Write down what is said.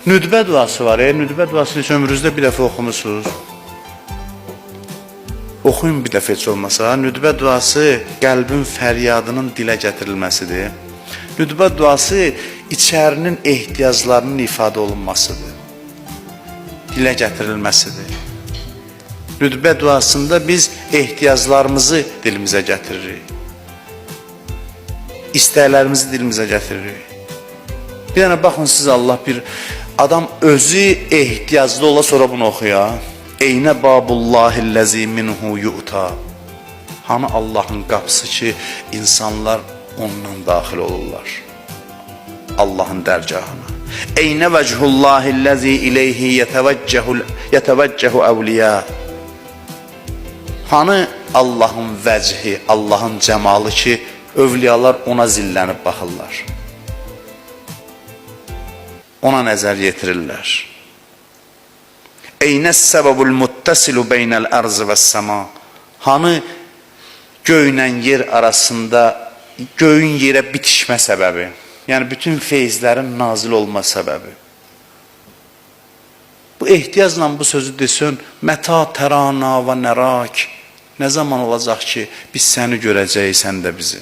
Nüdbə duası var. Nüdbə duasını heç ömrünüzdə bir dəfə oxumusunuz. Oxuyun bir dəfə heç olmasa. Nüdbə duası qəlbin fəryadının dilə gətirilməsidir. Nüdbə duası içərinin ehtiyaclarının ifadə olunmasıdır. Dilə gətirilməsidir. Nüdbə duasında biz ehtiyaclarımızı dilimizə gətiririk. İstəklərimizi dilimizə gətiririk. Bir dənə baxın siz, Allah bir adam özü ehtiyaclı ola sonra bunu oxuya. Eynə babullahilləzi minhu yu'ta. Hani Allahın qapısı ki, insanlar ondan daxil olurlar. Allahın dərgahına. Eynə vəchullahilləzi ileyhi yetevəccehu əvliya. Hani Allahın vəchi, Allahın cəmalı ki, övliyalar ona zillənib baxırlar. Ona nəzər yetirirlər. Eynəs səbəbul muttasilu beynəl ərzı və səma. Hani göylə yer arasında göyün yerə bitişmə səbəbi. Yəni bütün feyizlərin nazil olma səbəbi. Bu ehtiyacla bu sözü desən, mətə tərana və nərak. Nə zaman olacaq ki, biz səni görəcəyik, sən də bizi.